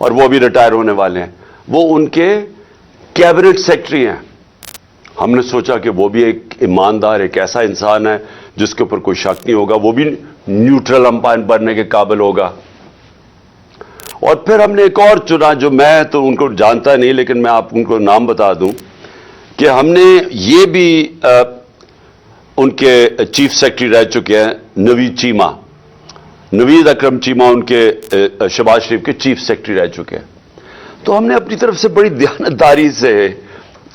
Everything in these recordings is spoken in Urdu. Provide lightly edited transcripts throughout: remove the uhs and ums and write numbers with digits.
اور وہ بھی ریٹائر ہونے والے ہیں، وہ ان کے کیبنٹ سیکرٹری ہیں. ہم نے سوچا کہ وہ بھی ایک ایماندار، ایک ایسا انسان ہے جس کے اوپر کوئی شک نہیں ہوگا، وہ بھی نیوٹرل امپائر بننے کے قابل ہوگا. اور پھر ہم نے ایک اور چنا، جو میں تو ان کو جانتا نہیں لیکن میں آپ ان کو نام بتا دوں کہ ہم نے یہ بھی ان کے چیف سیکرٹری رہ چکے ہیں، نوید اکرم چیمہ ان کے شہباز شریف کے چیف سیکرٹری رہ چکے ہیں. تو ہم نے اپنی طرف سے بڑی دیانتداری سے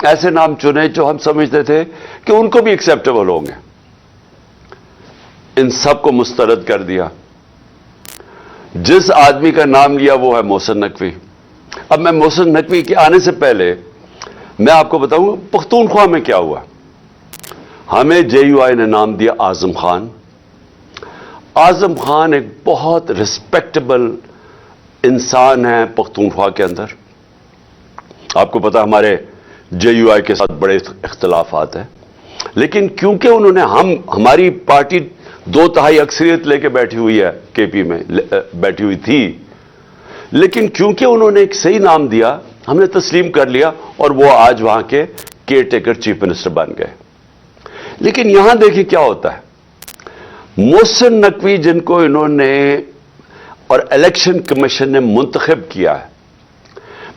ایسے نام چنے جو ہم سمجھتے تھے کہ ان کو بھی ایکسیپٹیبل ہوں گے. ان سب کو مسترد کر دیا. جس آدمی کا نام لیا وہ ہے محسن نقوی. اب میں محسن نقوی کے آنے سے پہلے میں آپ کو بتاؤں پختونخوا میں کیا ہوا. ہمیں JUI نے نام دیا اعظم خان. اعظم خان ایک بہت ریسپیکٹیبل انسان ہے پختونخوا کے اندر. آپ کو پتا ہمارے JUI کے ساتھ بڑے اختلافات ہیں، لیکن کیونکہ انہوں نے ہماری پارٹی 2/3 اکثریت لے کے بیٹھی ہوئی ہے، KP میں بیٹھی ہوئی تھی، لیکن کیونکہ انہوں نے ایک صحیح نام دیا ہم نے تسلیم کر لیا اور وہ آج وہاں کے کیئر ٹیکر چیف منسٹر بن گئے. لیکن یہاں دیکھیں کیا ہوتا ہے. محسن نقوی جن کو انہوں نے اور الیکشن کمیشن نے منتخب کیا ہے،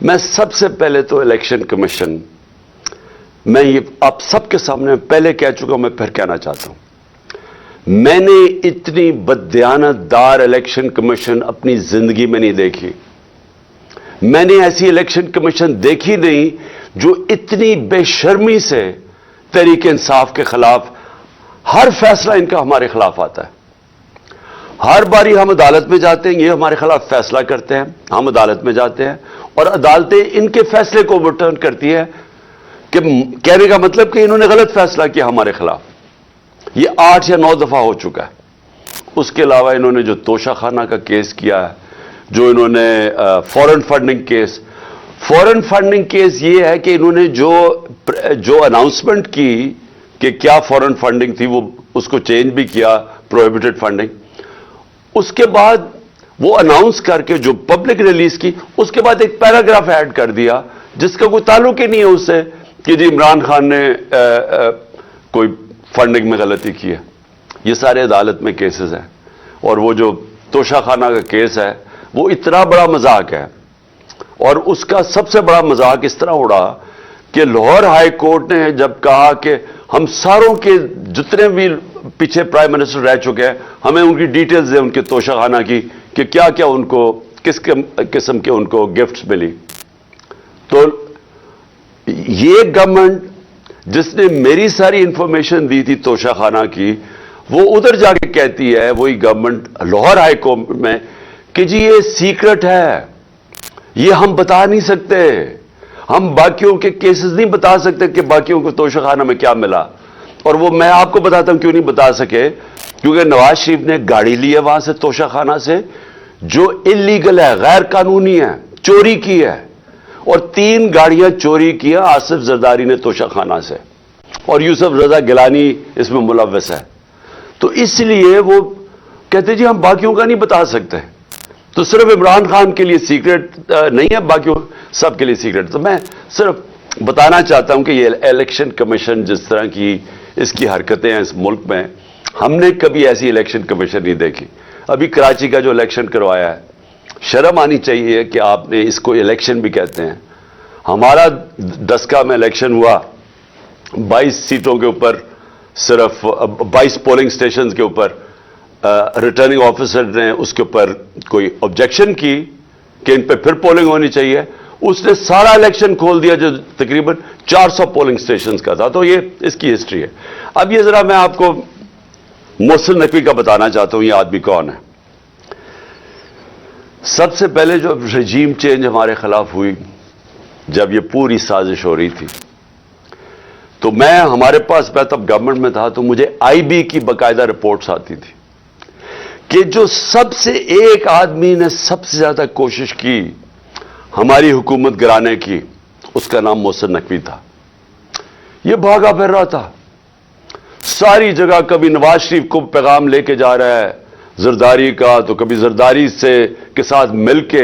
میں سب سے پہلے تو الیکشن کمیشن، میں یہ آپ سب کے سامنے پہلے کہہ چکا ہوں، میں پھر کہنا چاہتا ہوں، میں نے اتنی بددیانت دار الیکشن کمیشن اپنی زندگی میں نہیں دیکھی. میں نے ایسی الیکشن کمیشن دیکھی نہیں جو اتنی بے شرمی سے تحریک انصاف کے خلاف ہر فیصلہ ان کا ہمارے خلاف آتا ہے. ہر باری ہم عدالت میں جاتے ہیں، یہ ہمارے خلاف فیصلہ کرتے ہیں، ہم عدالت میں جاتے ہیں اور عدالتیں ان کے فیصلے کو اوورٹرن کرتی ہے، کہ کہنے کا مطلب کہ انہوں نے غلط فیصلہ کیا ہمارے خلاف. یہ 8 یا 9 دفعہ ہو چکا ہے. اس کے علاوہ انہوں نے جو توشہ خانہ کا کیس کیا ہے، جو انہوں نے فورن فنڈنگ کیس یہ ہے کہ انہوں نے جو اناؤنسمنٹ کی کہ کیا فورن فنڈنگ تھی وہ اس کو چینج بھی کیا، پروہیبٹڈ فنڈنگ. اس کے بعد وہ اناؤنس کر کے جو پبلک ریلیز کی، اس کے بعد ایک پیراگراف ایڈ کر دیا جس کا کوئی تعلق ہی نہیں ہے اس سے کہ جی عمران خان نے کوئی فنڈنگ میں غلطی کی ہے. یہ سارے عدالت میں کیسز ہیں. اور وہ جو توشہ خانہ کا کیس ہے وہ اتنا بڑا مذاق ہے، اور اس کا سب سے بڑا مذاق اس طرح اڑا کہ لاہور ہائی کورٹ نے جب کہا کہ ہم ساروں کے جتنے بھی پیچھے پرائم منسٹر رہ چکے ہیں ہمیں ان کی ڈیٹیلز دیں ان کے توشہ خانہ کی کہ کیا کیا ان کو کس قسم کے ان کو گفٹس ملی. تو یہ گورنمنٹ جس نے میری ساری انفارمیشن دی تھی توشہ خانہ کی، وہ ادھر جا کے کہتی ہے وہی گورنمنٹ لاہور ہائی کورٹ میں کہ جی یہ سیکرٹ ہے، یہ ہم بتا نہیں سکتے، ہم باقیوں کے کیسز نہیں بتا سکتے کہ باقیوں کو توشہ خانہ میں کیا ملا. اور وہ میں آپ کو بتاتا ہوں کیوں نہیں بتا سکے، کیونکہ نواز شریف نے گاڑی لی ہے وہاں سے توشہ خانہ سے جو انلیگل ہے، غیر قانونی ہے، چوری کی ہے، اور 3 گاڑیاں چوری کیا آصف زرداری نے توشہ خانہ سے، اور یوسف رضا گیلانی اس میں ملوث ہے. تو اس لیے وہ کہتے جی ہم باقیوں کا نہیں بتا سکتے. تو صرف عمران خان کے لیے سیکرٹ نہیں ہے، باقیوں سب کے لیے سیکرٹ. تو میں صرف بتانا چاہتا ہوں کہ یہ الیکشن کمیشن جس طرح کی اس کی حرکتیں ہیں اس ملک میں، ہم نے کبھی ایسی الیکشن کمیشن نہیں دیکھی. ابھی کراچی کا جو الیکشن کروایا ہے، شرم آنی چاہیے کہ آپ نے اس کو الیکشن بھی کہتے ہیں. ہمارا دسکا میں الیکشن ہوا 22 سیٹوں کے اوپر، صرف 22 پولنگ سٹیشنز کے اوپر. ریٹرننگ آفیسر نے اس کے اوپر کوئی آبجیکشن کی کہ ان پہ پھر پولنگ ہونی چاہیے، اس نے سارا الیکشن کھول دیا جو تقریباً 400 پولنگ سٹیشنز کا تھا. تو یہ اس کی ہسٹری ہے. اب یہ ذرا میں آپ کو محسن نقوی کا بتانا چاہتا ہوں یہ آدمی کون ہے. سب سے پہلے جو رجیم چینج ہمارے خلاف ہوئی، جب یہ پوری سازش ہو رہی تھی، تو ہمارے پاس میں تب گورنمنٹ میں تھا، تو مجھے IB کی باقاعدہ رپورٹس آتی تھی کہ جو سب سے ایک آدمی نے سب سے زیادہ کوشش کی ہماری حکومت گرانے کی، اس کا نام محسن نقوی تھا. یہ بھاگا پھر رہا تھا ساری جگہ، کبھی نواز شریف کو پیغام لے کے جا رہا ہے زرداری کا، تو کبھی زرداری کے ساتھ مل کے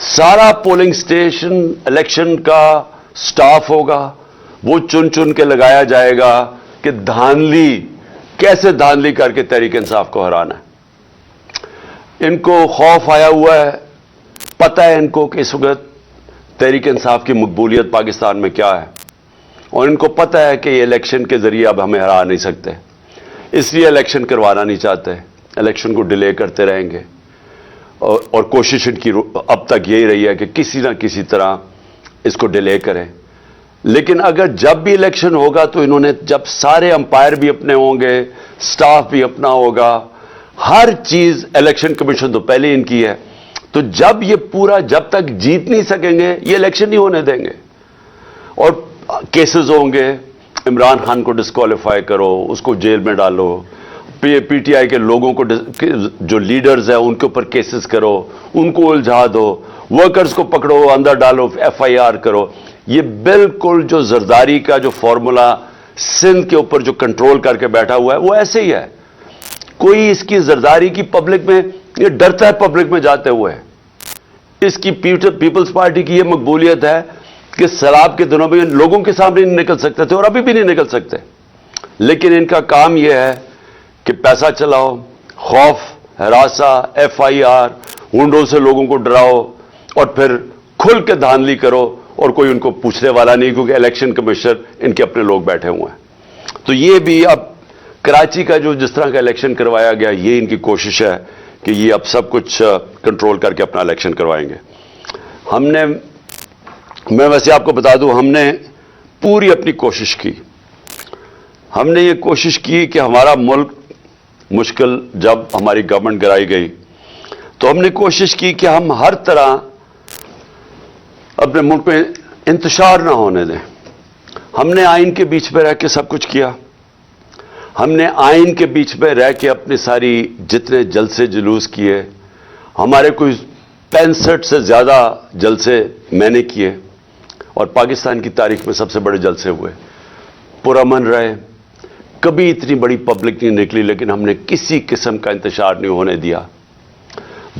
سارا پولنگ اسٹیشن الیکشن کا سٹاف ہوگا, وہ چن چن کے لگایا جائے گا کہ دھاندلی کیسے دھاندلی کر کے تحریک انصاف کو ہرانا ہے. ان کو خوف آیا ہوا ہے, پتہ ہے ان کو کہ اس وقت تحریک انصاف کی مقبولیت پاکستان میں کیا ہے, اور ان کو پتہ ہے کہ یہ الیکشن کے ذریعے اب ہمیں ہرا نہیں سکتے, اس لیے الیکشن کروانا نہیں چاہتے, الیکشن کو ڈیلے کرتے رہیں گے. اور کوشش ان کی اب تک یہی رہی ہے کہ کسی نہ کسی طرح اس کو ڈیلے کریں. لیکن اگر جب بھی الیکشن ہوگا تو انہوں نے, جب سارے امپائر بھی اپنے ہوں گے, سٹاف بھی اپنا ہوگا, ہر چیز الیکشن کمیشن تو پہلے ان کی ہے, تو جب یہ پورا جب تک جیت نہیں سکیں گے یہ الیکشن نہیں ہونے دیں گے. اور کیسز ہوں گے, عمران خان کو ڈسکوالیفائی کرو, اس کو جیل میں ڈالو, پی ٹی آئی کے لوگوں کو جو لیڈرز ہیں ان کے اوپر کیسز کرو, ان کو الجھا دو, ورکرز کو پکڑو اندر ڈالو, ایف آئی آر کرو. یہ بالکل جو زرداری کا جو فارمولا سندھ کے اوپر جو کنٹرول کر کے بیٹھا ہوا ہے وہ ایسے ہی ہے. کوئی اس کی زرداری کی پبلک میں, یہ ڈرتا ہے پبلک میں جاتے ہوئے. اس کی پیپلز پارٹی کی یہ مقبولیت ہے کہ سیلاب کے دنوں میں لوگوں کے سامنے نہیں نکل سکتے تھے اور ابھی بھی نہیں نکل سکتے. لیکن ان کا کام یہ ہے کہ پیسہ چلاؤ, خوف, ہراساں, ایف آئی آر, ہونڈوں سے لوگوں کو ڈراؤ, اور پھر کھل کے دھاندلی کرو, اور کوئی ان کو پوچھنے والا نہیں کیونکہ الیکشن کمیشنر ان کے اپنے لوگ بیٹھے ہوئے ہیں. تو یہ بھی اب کراچی کا جو جس طرح کا الیکشن کروایا گیا, یہ ان کی کوشش ہے کہ یہ اب سب کچھ کنٹرول کر کے اپنا الیکشن کروائیں گے. میں ویسے آپ کو بتا دوں, ہم نے پوری اپنی کوشش کی. ہم نے یہ کوشش کی کہ ہمارا ملک مشکل, جب ہماری گورنمنٹ گرائی گئی تو ہم نے کوشش کی کہ ہم ہر طرح اپنے ملک میں انتشار نہ ہونے دیں. ہم نے آئین کے بیچ میں رہ کے سب کچھ کیا. ہم نے آئین کے بیچ میں رہ کے اپنے ساری جتنے جلسے جلوس کیے, ہمارے کوئی 65 سے زیادہ جلسے میں نے کیے, اور پاکستان کی تاریخ میں سب سے بڑے جلسے ہوئے, پرامن رہے, کبھی اتنی بڑی پبلک نہیں نکلی, لیکن ہم نے کسی قسم کا انتشار نہیں ہونے دیا.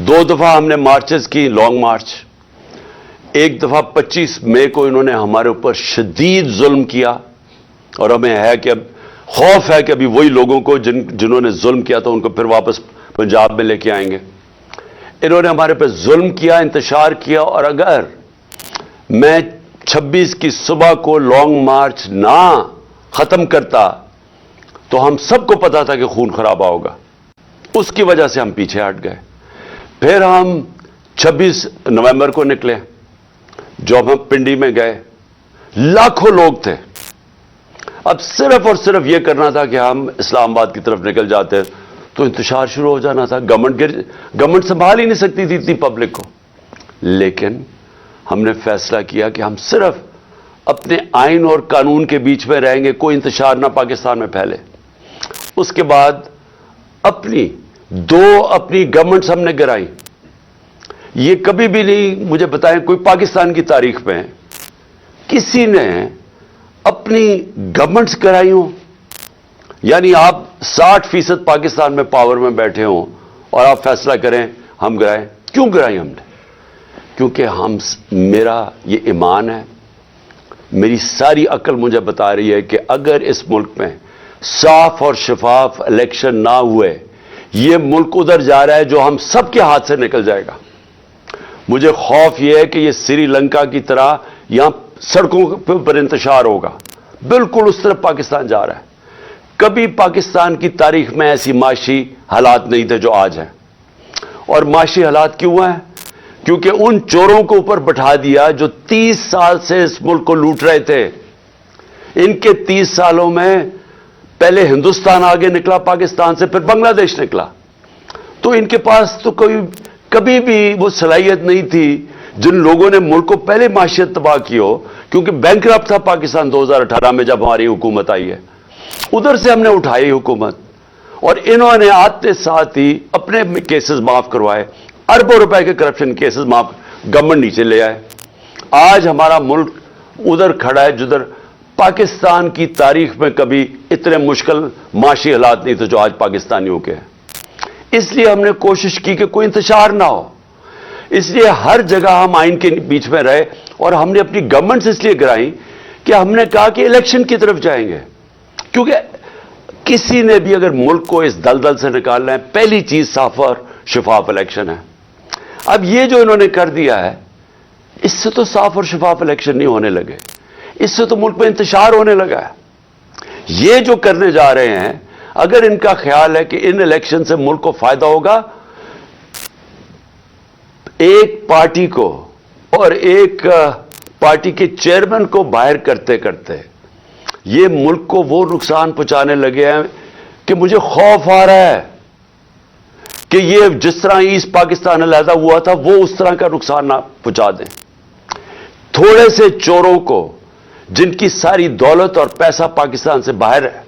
2 دفعہ ہم نے مارچز کی, لانگ مارچ. ایک دفعہ 25 مئی کو انہوں نے ہمارے اوپر شدید ظلم کیا, اور ہمیں ہے کہ اب خوف ہے کہ ابھی وہی لوگوں کو جنہوں نے ظلم کیا تھا ان کو پھر واپس پنجاب میں لے کے آئیں گے. انہوں نے ہمارے پہ ظلم کیا, انتشار کیا, اور اگر میں 26 کی صبح کو لانگ مارچ نہ ختم کرتا تو ہم سب کو پتا تھا کہ خون خرابہ ہوگا. اس کی وجہ سے ہم پیچھے ہٹ گئے. پھر ہم 26 نومبر کو نکلے, جو ہم پنڈی میں گئے, لاکھوں لوگ تھے. اب صرف اور صرف یہ کرنا تھا کہ ہم اسلام آباد کی طرف نکل جاتے تو انتشار شروع ہو جانا تھا. گورنمنٹ سنبھال ہی نہیں سکتی تھی اتنی پبلک کو. لیکن ہم نے فیصلہ کیا کہ ہم صرف اپنے آئین اور قانون کے بیچ میں رہیں گے, کوئی انتشار نہ پاکستان میں پھیلے. اس کے بعد اپنی گورنمنٹس ہم نے گرائی. یہ کبھی بھی نہیں, مجھے بتائیں کوئی پاکستان کی تاریخ میں کسی نے اپنی گورنمنٹس گرائی ہوں؟ یعنی آپ 60% پاکستان میں پاور میں بیٹھے ہوں اور آپ فیصلہ کریں ہم گرائیں. کیوں گرائی ہم نے؟ کیونکہ میرا یہ ایمان ہے, میری ساری عقل مجھے بتا رہی ہے کہ اگر اس ملک میں صاف اور شفاف الیکشن نہ ہوئے, یہ ملک ادھر جا رہا ہے جو ہم سب کے ہاتھ سے نکل جائے گا. مجھے خوف یہ ہے کہ یہ سری لنکا کی طرح یہاں سڑکوں پر انتشار ہوگا. بالکل اس طرف پاکستان جا رہا ہے. کبھی پاکستان کی تاریخ میں ایسی معاشی حالات نہیں تھے جو آج ہیں. اور معاشی حالات کیوں ہیں؟ کیونکہ ان چوروں کو اوپر بٹھا دیا جو 30 سال سے اس ملک کو لوٹ رہے تھے. ان کے 30 سالوں میں پہلے ہندوستان آگے نکلا پاکستان سے, پھر بنگلہ دیش نکلا. تو ان کے پاس تو کبھی بھی وہ صلاحیت نہیں تھی جن لوگوں نے ملک کو پہلے معیشت تباہ کی ہو, کیونکہ بینکرپٹ تھا پاکستان 2018 میں جب ہماری حکومت آئی ہے. ادھر سے ہم نے اٹھائی حکومت, اور انہوں نے آتے ساتھ ہی اپنے کیسز معاف کروائے. اربوں روپے کے کرپشن کیسز معاف گورنمنٹ نیچے لے آئے. آج ہمارا ملک ادھر کھڑا ہے جدھر پاکستان کی تاریخ میں کبھی اتنے مشکل معاشی حالات نہیں تھے جو آج پاکستانیوں کے ہیں. اس لیے ہم نے کوشش کی کہ کوئی انتشار نہ ہو. اس لیے ہر جگہ ہم آئین کے بیچ میں رہے اور ہم نے اپنی گورنمنٹس اس لیے گرائیں کہ ہم نے کہا کہ الیکشن کی طرف جائیں گے، کیونکہ کسی نے بھی اگر ملک کو اس دلدل سے نکالنا ہے، پہلی چیز صاف اور شفاف الیکشن ہے۔ اب یہ جو انہوں نے کر دیا ہے، اس سے تو صاف اور شفاف الیکشن نہیں ہونے لگے، اس سے تو ملک میں انتشار ہونے لگا ہے۔ یہ جو کرنے جا رہے ہیں، اگر ان کا خیال ہے کہ ان الیکشن سے ملک کو فائدہ ہوگا، ایک پارٹی کو اور ایک پارٹی کے چیئرمین کو باہر کرتے کرتے یہ ملک کو وہ نقصان پہنچانے لگے ہیں کہ مجھے خوف آ رہا ہے کہ یہ جس طرح ایسٹ پاکستان علیحدہ ہوا تھا وہ اس طرح کا نقصان نہ پہنچا دیں۔ تھوڑے سے چوروں کو، جن کی ساری دولت اور پیسہ پاکستان سے باہر ہے،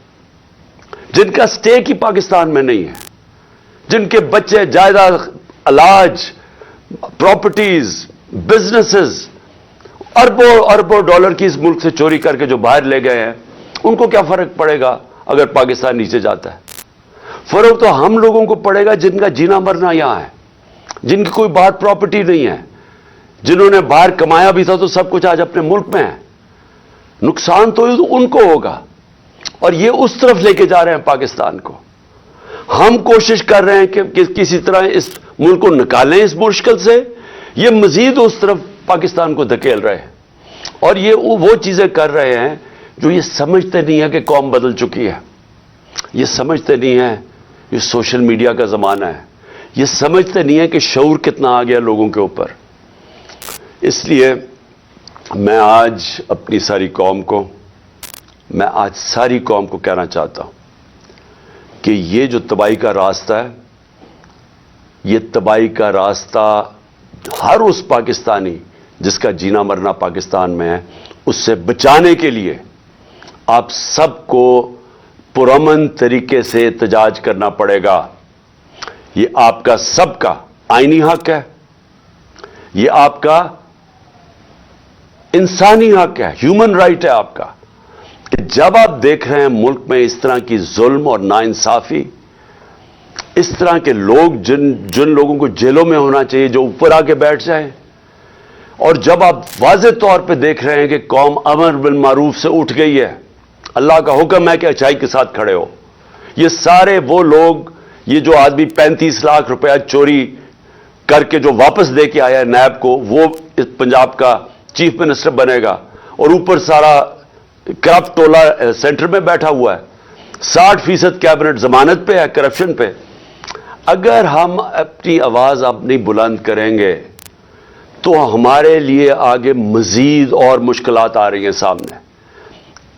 جن کا سٹیک ہی پاکستان میں نہیں ہے، جن کے بچے جائیداد، علاج، پراپرٹیز، بزنسز اربوں اربوں ڈالر کی اس ملک سے چوری کر کے جو باہر لے گئے ہیں، ان کو کیا فرق پڑے گا اگر پاکستان نیچے جاتا ہے؟ فرق تو ہم لوگوں کو پڑے گا جن کا جینا مرنا یہاں ہے، جن کی کوئی بات پراپرٹی نہیں ہے، جنہوں نے باہر کمایا بھی تھا تو سب کچھ آج اپنے ملک میں ہے۔ نقصان تو ان کو ہوگا، اور یہ اس طرف لے کے جا رہے ہیں پاکستان کو۔ ہم کوشش کر رہے ہیں کہ کسی طرح اس ملک کو نکالیں اس مشکل سے، یہ مزید اس طرف پاکستان کو دھکیل رہے ہیں، اور یہ وہ چیزیں کر رہے ہیں جو یہ سمجھتے نہیں ہیں کہ قوم بدل چکی ہے، یہ سمجھتے نہیں ہیں یہ سوشل میڈیا کا زمانہ ہے، یہ سمجھتے نہیں ہیں کہ شعور کتنا آ گیا لوگوں کے اوپر۔ اس لیے میں آج اپنی ساری قوم کو کہنا چاہتا ہوں کہ یہ جو تباہی کا راستہ ہے، یہ تباہی کا راستہ ہر اس پاکستانی جس کا جینا مرنا پاکستان میں ہے، اس سے بچانے کے لیے آپ سب کو پرامن طریقے سے احتجاج کرنا پڑے گا۔ یہ آپ کا سب کا آئینی حق ہے، یہ آپ کا انسانی حق ہے، ہیومن رائٹ ہے آپ کا، کہ جب آپ دیکھ رہے ہیں ملک میں اس طرح کی ظلم اور ناانصافی، اس طرح کے لوگ جن لوگوں کو جیلوں میں ہونا چاہیے جو اوپر آ کے بیٹھ جائیں، اور جب آپ واضح طور پہ دیکھ رہے ہیں کہ قوم امر بالمعروف سے اٹھ گئی ہے، اللہ کا حکم ہے کہ اچھائی کے ساتھ کھڑے ہو، یہ سارے وہ لوگ، یہ جو آدمی 35 لاکھ روپیہ چوری کر کے جو واپس دے کے آیا ہے نیب کو، وہ اس پنجاب کا چیف منسٹر بنے گا، اور اوپر سارا کرپٹ ٹولہ سینٹر میں بیٹھا ہوا ہے، 60% کیبنٹ ضمانت پہ ہے کرپشن پہ۔ اگر ہم اپنی آواز اب نہیں بلند کریں گے تو ہمارے لیے آگے مزید اور مشکلات آ رہی ہیں سامنے۔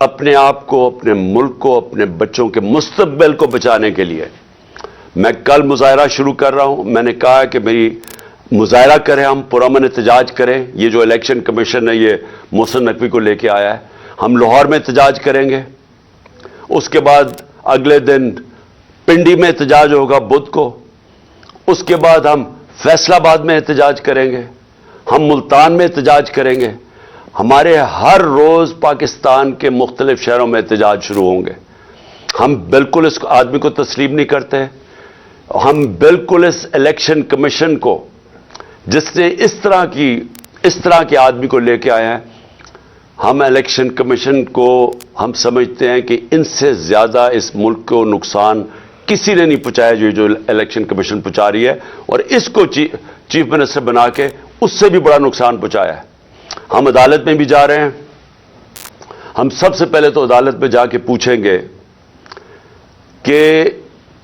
اپنے آپ کو، اپنے ملک کو، اپنے بچوں کے مستقبل کو بچانے کے لیے میں کل مظاہرہ شروع کر رہا ہوں۔ میں نے کہا کہ میری مظاہرہ کریں، ہم پرامن احتجاج کریں۔ یہ جو الیکشن کمیشن ہے، یہ محسن نقوی کو لے کے آیا ہے، ہم لاہور میں احتجاج کریں گے، اس کے بعد اگلے دن پنڈی میں احتجاج ہوگا بدھ کو، اس کے بعد ہم فیصل آباد میں احتجاج کریں گے، ہم ملتان میں احتجاج کریں گے۔ ہمارے ہر روز پاکستان کے مختلف شہروں میں احتجاج شروع ہوں گے۔ ہم بالکل اس آدمی کو تسلیم نہیں کرتے، ہم بالکل اس الیکشن کمیشن کو، جس نے اس طرح کے آدمی کو لے کے آیا ہے، ہم الیکشن کمیشن کو ہم سمجھتے ہیں کہ ان سے زیادہ اس ملک کو نقصان کسی نے نہیں پہنچایا جو الیکشن کمیشن پہنچا رہی ہے، اور اس کو چیف منسٹر بنا کے اس سے بھی بڑا نقصان پہنچایا ہے۔ ہم عدالت میں بھی جا رہے ہیں، ہم سب سے پہلے تو عدالت میں جا کے پوچھیں گے کہ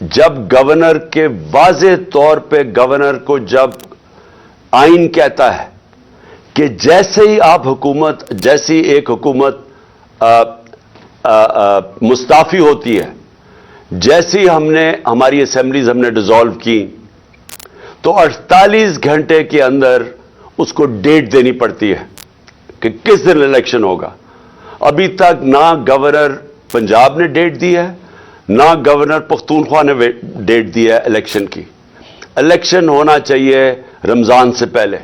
جب گورنر کے واضح طور پہ گورنر کو جب آئین کہتا ہے کہ جیسے ہی جیسی ایک حکومت مستعفی ہوتی ہے، جیسی ہماری اسمبلیز ہم نے ڈیزالو کی، تو 48 گھنٹے کے اندر اس کو ڈیٹ دینی پڑتی ہے کہ کس دن الیکشن ہوگا۔ ابھی تک نہ گورنر پنجاب نے ڈیٹ دی ہے، نہ گورنر پختونخوا نے ڈیٹ دی ہے الیکشن کی۔ الیکشن ہونا چاہیے رمضان سے پہلے،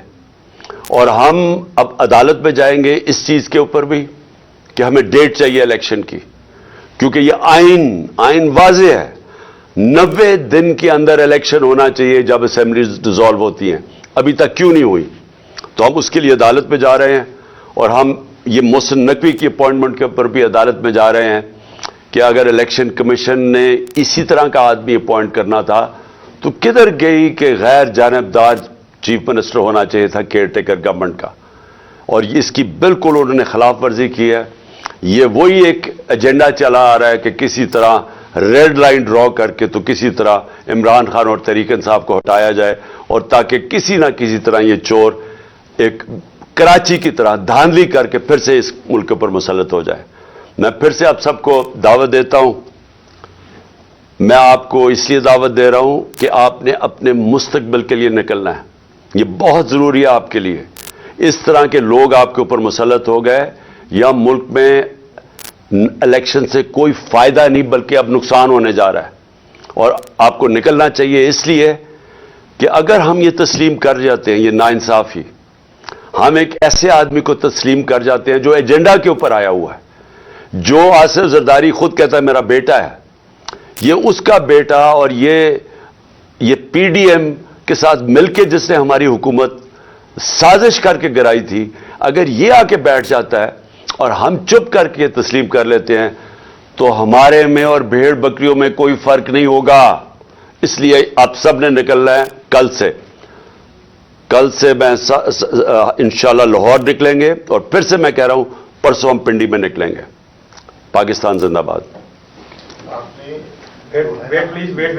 اور ہم اب عدالت میں جائیں گے اس چیز کے اوپر بھی کہ ہمیں ڈیٹ چاہیے الیکشن کی، کیونکہ یہ آئین واضح ہے، 90 دن کے اندر الیکشن ہونا چاہیے جب اسمبلیز ڈیزالو ہوتی ہیں۔ ابھی تک کیوں نہیں ہوئی؟ تو ہم اس کے لیے عدالت میں جا رہے ہیں، اور ہم یہ محسن نقوی کی اپوائنٹمنٹ کے اوپر بھی عدالت میں جا رہے ہیں کہ اگر الیکشن کمیشن نے اسی طرح کا آدمی اپوائنٹ کرنا تھا تو کدھر گئی کہ غیر جانبدار چیف منسٹر ہونا چاہیے تھا کیئر ٹیکر گورنمنٹ کا، اور اس کی بالکل انہوں نے خلاف ورزی کی ہے۔ یہ وہی ایک ایجنڈا چلا آ رہا ہے کہ کسی طرح ریڈ لائن ڈرا کر کے تو کسی طرح عمران خان اور طریق انصاف کو ہٹایا جائے، اور تاکہ کسی نہ کسی طرح یہ چور ایک کراچی کی طرح دھاندلی کر کے پھر سے اس ملک پر مسلط ہو جائے۔ میں پھر سے آپ سب کو دعوت دیتا ہوں، میں آپ کو اس لیے دعوت دے رہا ہوں کہ آپ نے اپنے مستقبل کے لیے نکلنا ہے، یہ بہت ضروری ہے آپ کے لیے۔ اس طرح کے لوگ آپ کے اوپر مسلط ہو گئے، یا ملک میں الیکشن سے کوئی فائدہ نہیں بلکہ اب نقصان ہونے جا رہا ہے، اور آپ کو نکلنا چاہیے اس لیے کہ اگر ہم یہ تسلیم کر جاتے ہیں، یہ ناانصافی، ہم ایک ایسے آدمی کو تسلیم کر جاتے ہیں جو ایجنڈا کے اوپر آیا ہوا ہے، جو آصف زرداری خود کہتا ہے میرا بیٹا ہے، یہ اس کا بیٹا، اور یہ پی ڈی ایم کے ساتھ مل کے جس نے ہماری حکومت سازش کر کے گرائی تھی، اگر یہ آ کے بیٹھ جاتا ہے اور ہم چپ کر کے تسلیم کر لیتے ہیں تو ہمارے میں اور بھیڑ بکریوں میں کوئی فرق نہیں ہوگا۔ اس لیے آپ سب نے نکلنا ہے کل سے میں انشاءاللہ لاہور نکلیں گے، اور پھر سے میں کہہ رہا ہوں پرسوں ہم پنڈی میں نکلیں گے۔ پاکستان زندہ باد۔ آپ نے ویٹ پلیز ویٹ